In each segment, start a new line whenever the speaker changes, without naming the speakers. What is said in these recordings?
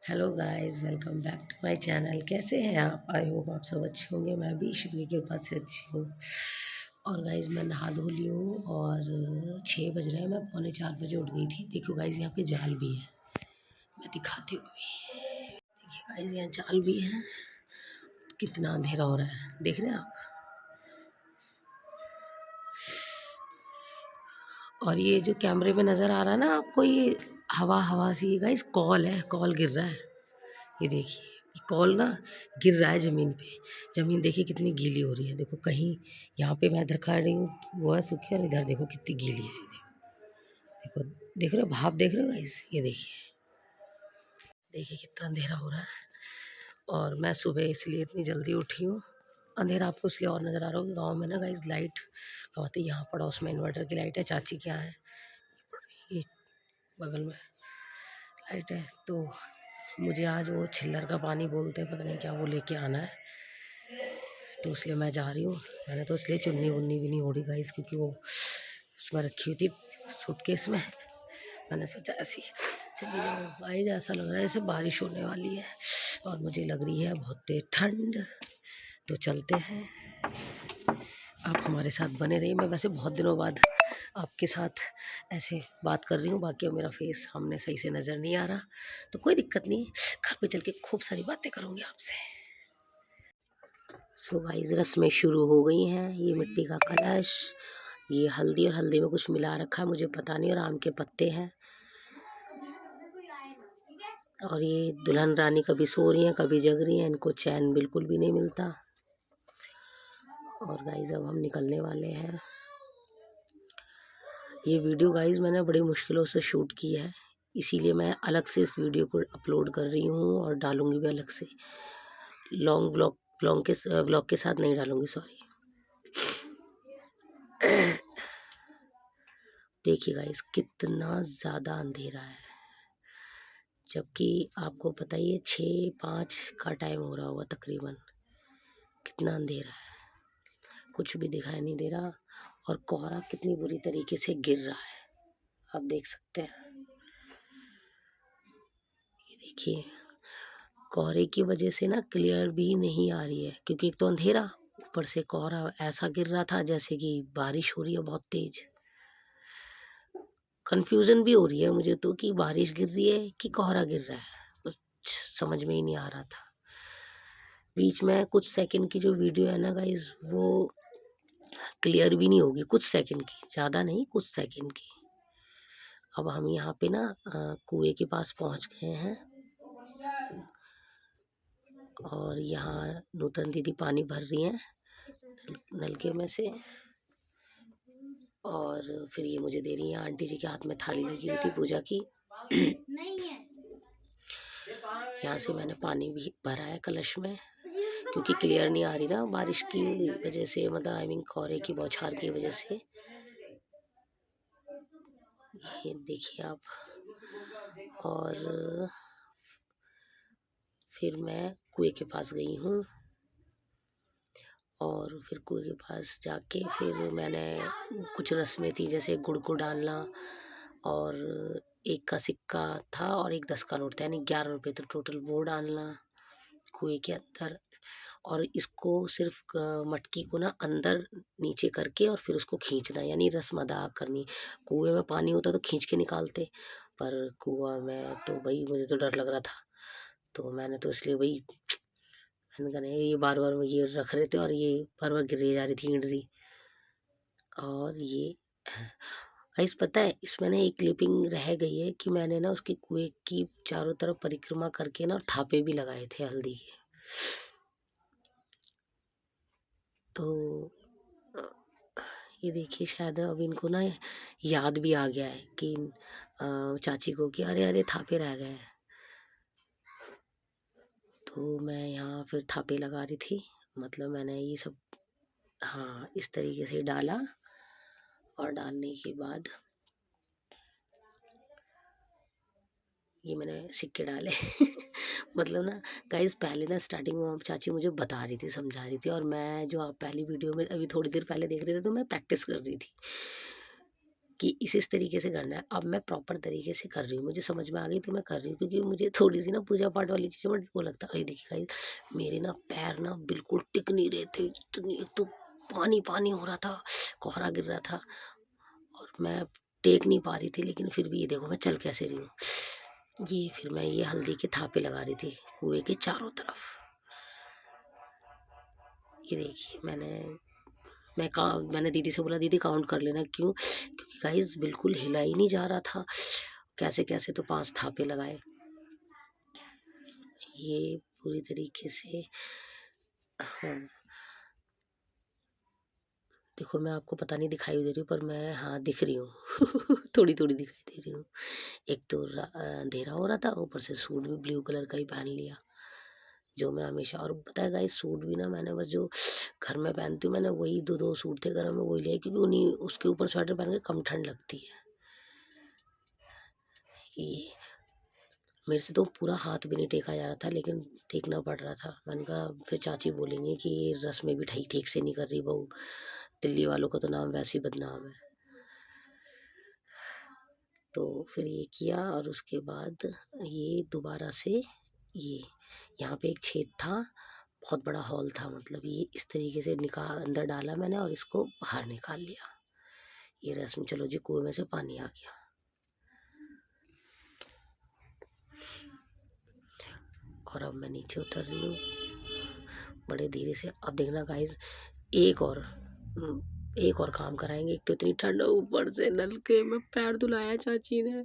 Hello guys, welcome back to my channel. कैसे हैं आप? आई होप आप सब अच्छे होंगे। मैं भी ईश्वर की कृपा से अच्छी हूँ। और गाइस, मैं नहा धो ली हूँ और 6 बज रहे हैं। मैं पौने 4 बजे उठ गई थी। देखो गाइस, यहाँ पे जाल भी है, मैं दिखाती हूँ अभी। देखिए गाइस, यहाँ जाल भी है। कितना अंधेरा हो रहा है, देख रहे हैं आप? और ये जो कैमरे में नज़र आ रहा है ना आपको, ये हवा हवा सी गाइस कॉल है, कॉल गिर रहा है। ये देखिए, ये कॉल ना गिर रहा है ज़मीन पे। ज़मीन देखिए कितनी गीली हो रही है। देखो, कहीं यहाँ पे मैं इधर खा रही हूँ, वो है सूखी, और इधर देखो कितनी गीली है। देखो, देख रहे हो भाप? देख रहे हो गाइस? ये देखिए, देखिए कितना अंधेरा हो रहा है। और मैं सुबह इसलिए इतनी जल्दी उठी हूँ। अंधेरा आपको इसलिए और नज़र आ रहा होगा, गाँव में ना गाइस लाइट बहुत ही, यहाँ पड़ोस में इन्वर्टर की लाइट है, चाची के यहाँ है, ये बगल में लाइट है। तो मुझे आज वो छिल्लर का पानी बोलते हैं, पता नहीं क्या, वो लेके आना है। तो इसलिए मैं जा रही हूँ। मैंने तो इसलिए चुन्नी वुन्नी भी नहीं ओढ़ी गाइस, क्योंकि वो उसमें रखी हुई थी सूटकेस में। मैंने सोचा ऐसी चली जाऊँ। गाइस, ऐसा लग रहा है जैसे बारिश होने वाली है, और मुझे लग रही है बहुत तेज ठंड। तो चलते हैं, आप हमारे साथ बने रहिए। मैं वैसे बहुत दिनों बाद आपके साथ ऐसे बात कर रही हूँ, बाकी अब मेरा फेस सामने सही से नज़र नहीं आ रहा, तो कोई दिक्कत नहीं है। घर पे चल के खूब सारी बातें करूँगी आपसे। सो गाइस, रस्में शुरू हो गई हैं। ये मिट्टी का कलश, ये हल्दी, और हल्दी में कुछ मिला रखा है, मुझे पता नहीं, और आम के पत्ते हैं। और ये दुल्हन रानी कभी सो रही हैं, कभी जग रही हैं, इनको चैन बिल्कुल भी नहीं मिलता। और गाइस, अब हम निकलने वाले हैं। ये वीडियो गाइस मैंने बड़ी मुश्किलों से शूट की है, इसीलिए मैं अलग से इस वीडियो को अपलोड कर रही हूँ, और डालूंगी भी अलग से। लॉन्ग ब्लॉग के साथ नहीं डालूंगी, सॉरी। देखिए गाइस, कितना ज़्यादा अंधेरा है, जबकि आपको पता ही है 6-5 का टाइम हो रहा होगा तकरीबन। कितना अंधेरा है, कुछ भी दिखाई नहीं दे रहा, और कोहरा कितनी बुरी तरीके से गिर रहा है, आप देख सकते हैं। ये देखिए, कोहरे की वजह से ना क्लियर भी नहीं आ रही है, क्योंकि एक तो अंधेरा, ऊपर से कोहरा ऐसा गिर रहा था जैसे कि बारिश हो रही है बहुत तेज। कंफ्यूजन भी हो रही है मुझे तो, कि बारिश गिर रही है कि कोहरा गिर रहा है, कुछ समझ में ही नहीं आ रहा था। बीच में कुछ सेकंड की जो वीडियो है ना गाइस, वो क्लियर भी नहीं होगी, कुछ सेकंड की, ज़्यादा नहीं, कुछ सेकंड की। अब हम यहाँ पे ना कुएं के पास पहुँच गए हैं, और यहाँ नूतन दीदी पानी भर रही हैं नलके में से। और फिर ये मुझे दे रही हैं, आंटी जी के हाथ में थाली लगी हुई थी पूजा की। यहाँ से मैंने पानी भी भरा है कलश में, क्योंकि क्लियर नहीं आ रही ना बारिश की वजह से, मतलब आई मीन कोहरे की बौछार की वजह से। ये देखिए आप। और फिर मैं कुएं के पास गई हूँ, और फिर कुएं के पास जाके फिर मैंने कुछ रस्में थी, जैसे गुड़ को डालना, और 1 का सिक्का था और एक 10 का नोट था, यानी 11 रुपये, तो टोटल वो डालना कुएं के अंदर। और इसको सिर्फ मटकी को ना अंदर नीचे करके और फिर उसको खींचना, यानी रस्म अदा करनी। कुएं में पानी होता तो खींच के निकालते, पर कुआं में तो भाई मुझे तो डर लग रहा था, तो मैंने तो इसलिए भाई, मैंने कहा नहीं, ये बार बार ये रख रहे थे, और ये बार बार गिरे जा रही थी ईंट रही। और ये गाइस, पता है इसमें ना एक क्लिपिंग रह गई है, कि मैंने ना उसके कुएं की चारों तरफ परिक्रमा करके ना, और थापे भी लगाए थे हल्दी के। तो ये देखिए, शायद अब इनको ना याद भी आ गया है कि चाची को, कि अरे अरे थापे रह गए हैं। तो मैं यहाँ फिर थापे लगा रही थी, मतलब मैंने ये सब, हाँ, इस तरीके से डाला, और डालने के बाद ये मैंने सिक्के डाले। मतलब ना गाइस, पहले ना स्टार्टिंग में चाची मुझे बता रही थी, समझा रही थी, और मैं, जो आप पहली वीडियो में अभी थोड़ी देर पहले देख रहे थे, तो मैं प्रैक्टिस कर रही थी कि इस तरीके से करना है। अब मैं प्रॉपर तरीके से कर रही हूँ, मुझे समझ में आ गई तो मैं कर रही हूँ, क्योंकि मुझे थोड़ी सी ना पूजा पाठ वाली चीज़ें में वो लगता है। ये देखिए गाइस, मेरे ना पैर ना बिल्कुल टिक नहीं रहे थे, इतनी एक तो पानी पानी हो रहा था, कोहरा गिर रहा था और मैं टेक नहीं पा रही थी। लेकिन फिर भी ये देखो मैं चल कैसे रही हूँ। ये फिर मैं ये हल्दी के थापे लगा रही थी कुएं के चारों तरफ। ये देखिए मैंने दीदी से बोला, दीदी काउंट कर लेना। क्यों? क्योंकि गाइस बिल्कुल हिला ही नहीं जा रहा था। कैसे कैसे तो 5 थापे लगाए। ये पूरी तरीके से, हाँ देखो मैं आपको पता नहीं दिखाई दे रही हूँ, पर मैं हाँ दिख रही हूँ थोड़ी थोड़ी दिखाई दे रही हूँ। एक तो अंधेरा हो रहा था, ऊपर से सूट भी ब्लू कलर का ही पहन लिया, जो मैं हमेशा। और पता है गाइस, सूट भी ना मैंने बस जो घर में पहनती हूँ, मैंने वही दो सूट थे घर में, वही लिया, क्योंकि उन्हीं उसके ऊपर स्वेटर पहन के कम ठंड लगती है। ये मेरे से तो पूरा हाथ भी नहीं टेका जा रहा था, लेकिन टेकना पड़ रहा था। मैंने कहा फिर चाची बोलेंगे कि रस्में भी ठीक ठीक से नहीं कर रही बहू, दिल्ली वालों का तो नाम वैसे ही बदनाम है। तो फिर ये किया और उसके बाद ये दोबारा से ये यहाँ पे एक छेद था, बहुत बड़ा हॉल था, मतलब ये इस तरीके से निकाल अंदर डाला मैंने और इसको बाहर निकाल लिया। ये रस्म, चलो जी कुएं में से पानी आ गया। और अब मैं नीचे उतर रही हूँ बड़े धीरे से। अब देखना गाइस, एक और काम कराएंगे। एक तो इतनी ठंड, ऊपर से नलके में पैर धुलाया चाची ने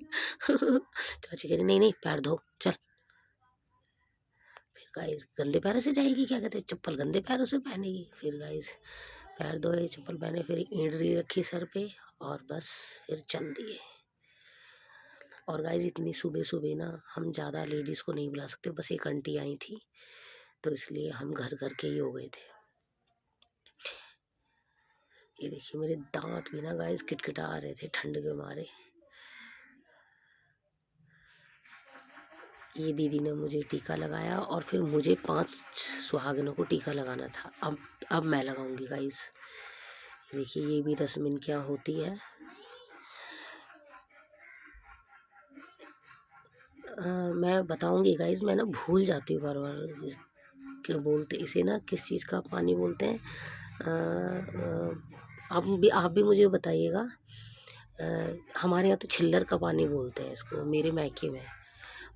चाची कह रही नहीं नहीं पैर धो चल। फिर गाइस गंदे पैरों से जाएगी, क्या कहते हैं, चप्पल गंदे पैरों से पहनेगी। फिर गाइस पैर धोए, चप्पल पहने, फिर ईंटरी रखी सर पे और बस फिर चल दिए। और गाइस इतनी सुबह सुबह ना हम ज़्यादा लेडीज़ को नहीं बुला सकते, बस एक आंटी आई थी, तो इसलिए हम घर घर के ही हो गए थे। ये देखिए मेरे दांत भी ना गाइस किटकिटा रहे थे ठंड के मारे। ये दीदी ने मुझे टीका लगाया और फिर मुझे 5 सुहागिनों को टीका लगाना था। अब मैं लगाऊंगी गाइस। देखिए ये भी रस्म इनके यहाँ होती है। मैं बताऊंगी गाइस, मैं ना भूल जाती हूँ बार बार क्या बोलते इसे ना, किस चीज़ का पानी बोलते हैं। आप भी मुझे बताइएगा। हमारे यहाँ तो छिल्लर का पानी बोलते हैं इसको, मेरे मायके में,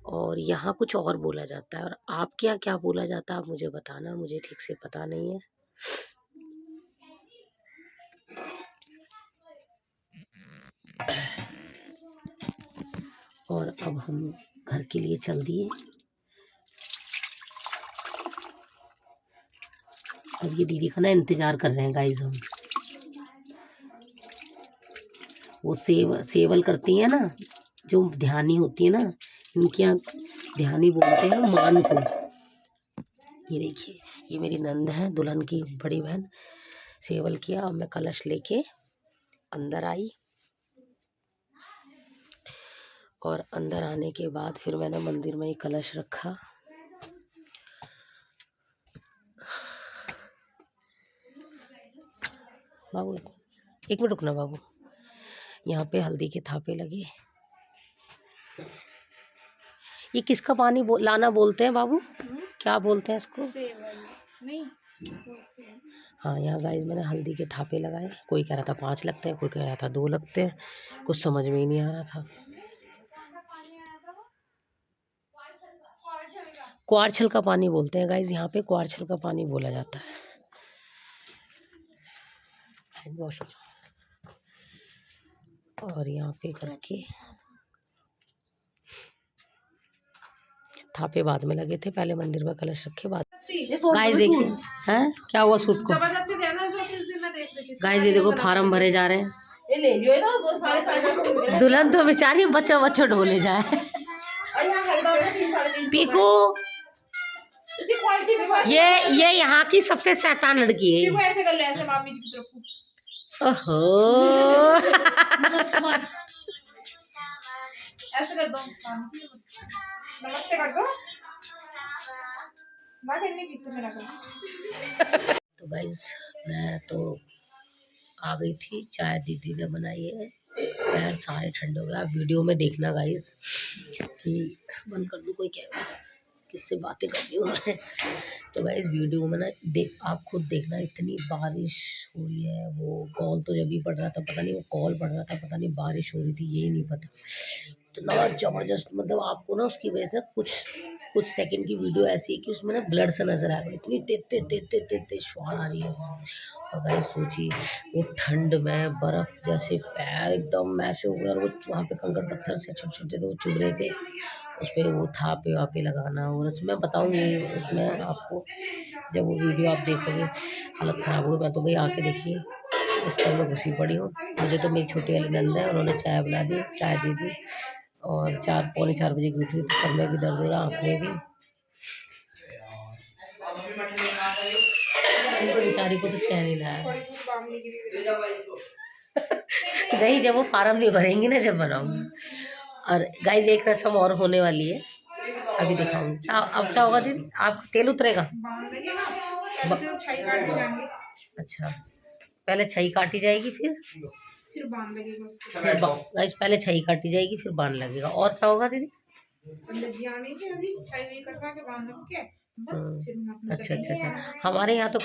और यहाँ कुछ और बोला जाता है। और आपके यहाँ क्या बोला जाता है आप मुझे बताना, मुझे ठीक से पता नहीं है। और अब हम घर के लिए चल दिए। अब ये दीदी का ना इंतज़ार कर रहे हैं गाइस हम। वो सेवल करती हैं ना, जो ध्यानी होती है ना, इनके यहाँ ध्यानी बोलते हैं मान को। ये देखिए ये मेरी नंद है, दुल्हन की बड़ी बहन। सेवल किया, अब मैं कलश लेके अंदर आई। और अंदर आने के बाद फिर मैंने मंदिर में ही कलश रखा। बाबू एक मिनट रुकना बाबू। यहाँ पे हल्दी के थापे लगे। ये किसका पानी लाना बोलते हैं बाबू, क्या बोलते हैं इसको? नहीं। हाँ यहाँ गाइस मैंने हल्दी के थापे लगाए। कोई कह रहा था 5 लगते हैं, कोई कह रहा था 2 लगते हैं, कुछ समझ में ही नहीं आ रहा था। क्वारछल का पानी बोलते हैं गाइस, यहाँ पे क्वारछल का पानी बोला जाता है। और यहाँ पे करके थापे बाद में लगे थे, पहले मंदिर में कलश रखे बाद। गाइस देखिए हैं क्या हुआ सूट को। गाइस ये देखो फार्म भरे जा रहे हैं। दुल्हन तो बेचारी बच्चों बच्चों ढोले जाए। पीकू ये यहाँ की सबसे शैतान लड़की है। ऐसे कर लो, ऐसे मामी जी की तरफ। ओहो ऐसे कर दो, नमस्ते कर दो। तो गाइस मैं तो आ गई थी, चाय दीदी ने बनाई है। पैर सारे ठंडे हो गए। आप वीडियो में देखना गाइस कि बंद कर दूँ, कोई कहेगा किससे बातें कर रही हूँ मैं। तो गाइस वीडियो में ना देख, आप खुद देखना, इतनी बारिश हो रही है। वो कॉल तो जब भी पड़ रहा था पता नहीं, वो कॉल पड़ रहा था पता नहीं, बारिश हो रही थी यही नहीं पता। इतना ज़बरदस्त, मतलब आपको ना उसकी वजह से कुछ कुछ सेकंड की वीडियो ऐसी है कि उसमें ना ब्लड सा नज़र आएगा, इतनी तेज तेज तेज तेज तेज तेज फुहार आ रही है। और गाइस सोचिए वो ठंड में बर्फ़ जैसे पैर एकदम ऐसे हो गए, और वो वहाँ पे कंकड़ पत्थर से छोटे छोटे थे वो चुभ रहे थे, उस पर वो थापे वापे लगाना। और उसमें बताऊँगी उसमें आपको, जब वो वीडियो आप देखोगे हालत ख़राब होगी। मैं तो भाई आके देखिए इस टाइम में घुसी पड़ी हूँ। मुझे तो मेरी छोटी वाली नंद है, उन्होंने चाय बना दी, चाय दे दी, और 4 पौने 4 बजे की उठी, तो सर में भी दर्द हो रहा, आँख में भी। इनको बेचारी को तो चैन ही ना है। नहीं, जब वो फार्म नहीं भरेंगी ना, जब बनाऊंगी। और गाइस एक रस्म और होने वाली है, अभी दिखाऊंगी। क्या अब क्या होगा दीदी, आप तेल उतरेगा? अच्छा, पहले छई काटी जाएगी, फिर बांध लगेगा उसके, फिर गाइस पहले छई काटी जाएगी फिर बांध लगेगा। और क्या होगा दीदी? पंडित जी आने अभी छई कटवा के बांध के बस, फिर हम अपना अच्छा अच्छा अच्छा। हमारे यहाँ तो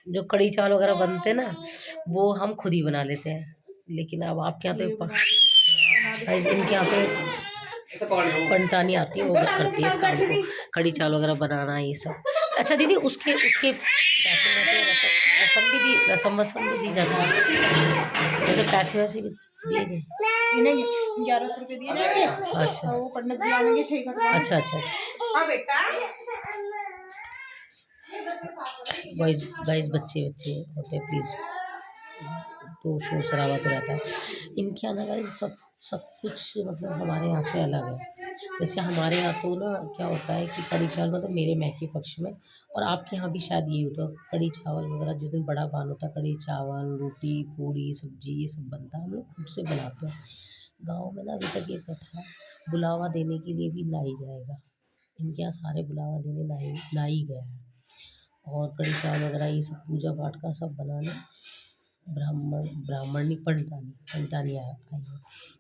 जो कड़ी चावल वगैरह बनते हैं ना, वो हम खुद ही बना लेते हैं। लेकिन अब आपके यहाँ तो गाइस इनके यहाँ पे पंडितानी आती है, वो करती है इस काम को, कड़ी चावल वगैरह बनाना ये सब। अच्छा दीदी, उसके उसके पैसे वैसे रसम भी दी, रसम वसम भी दी जाती है, जैसे पैसे वैसे भी दिए गए? नहीं, 1100 रुपये दिए जाएंगे। अच्छा, वो पंडित जी आएंगे छह कटवा। अच्छा अच्छा अच्छा। हाँ बेटा, गाइस गाइस बच्चे बच्चे होते हैं प्लीज़, तो शोर शराबा तो रहता है इनके यहाँ ना गाइस। सब सब कुछ मतलब हमारे यहाँ से अलग है। जैसे हमारे यहाँ तो ना क्या होता है कि कड़ी चावल, मतलब मेरे मैके पक्ष में, और आपके यहाँ भी शायद यही होता है, कड़ी चावल वगैरह जिस दिन बड़ा भान होता है, कड़ी चावल रोटी पूड़ी सब्जी ये सब बनता है, हम लोग खुद से बनाते हैं। गाँव में ना अभी तक ये प्रथा, बुलावा देने के लिए भी लाई जाएगा, इनके यहाँ सारे बुलावा देने लाई गया है। और कड़ी चावल वगैरह ये सब पूजा पाठ का सब बनाने, ब्राह्मणी पंडितानी आई है,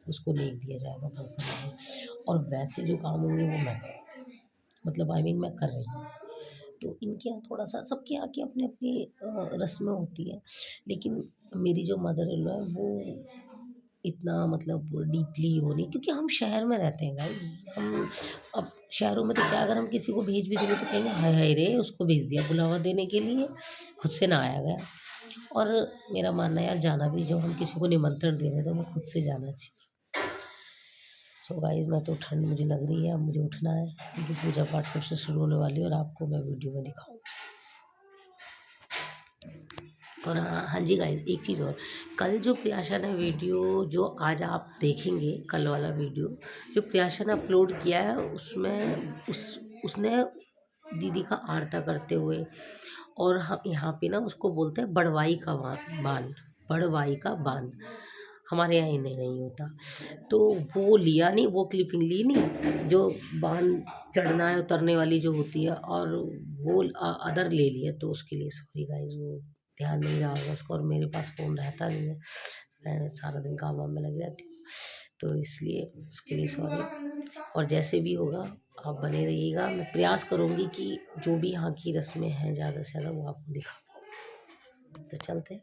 उसको नेक दिया जाएगा बहुत। और वैसे जो काम होंगे वो मैं करूँगी, मतलब आई मीन मैं कर रही हूँ। तो इनके यहाँ थोड़ा सा, सबके यहाँ की अपनी अपनी रस्में होती है। लेकिन मेरी जो मदर इन लॉ है वो इतना मतलब डीपली वो नहीं, क्योंकि हम शहर में रहते हैं गाइस। हम अब शहरों में तो क्या, अगर हम किसी को भेज भी देंगे तो कहेंगे हाय हाय रे, उसको भेज दिया बुलावा देने के लिए, खुद से ना आया गया। और मेरा मानना है यार, जाना भी, जब हम किसी को निमंत्रण दे रहे हैं तो हमें खुद से जाना चाहिए। सो गाइस मैं तो, ठंड मुझे लग रही है, अब मुझे उठना है क्योंकि पूजा पाठ फिर से शुरू होने वाली है, और आपको मैं वीडियो में दिखाऊँ। और हाँ हाँ जी गाइस, एक चीज़ और, कल जो प्रियाशा ने वीडियो, जो आज आप देखेंगे कल वाला वीडियो जो प्रियाशा ने अपलोड किया है, उसमें उसने दीदी का आरता करते हुए, और हम यहाँ पे ना उसको बोलते हैं बड़वाई का बान, बड़वाई का बान, हमारे यहाँ इन्हें नहीं होता। तो वो लिया नहीं, वो क्लिपिंग ली नहीं, जो बान चढ़ना है उतरने वाली जो होती है, और वो अदर ले लिया, तो उसके लिए सॉरी गाइस, वो ध्यान नहीं रहा होगा उसका, और मेरे पास फ़ोन रहता नहीं है, मैं सारा दिन काम वाम में लगी रहती हूँ, तो इसलिए उसके लिए सॉरी। और जैसे भी होगा आप बने रहिएगा, मैं प्रयास करूँगी कि जो भी यहाँ की रस्में हैं ज़्यादा से ज़्यादा वो आपको दिखा पाऊँ। तो चलते हैं।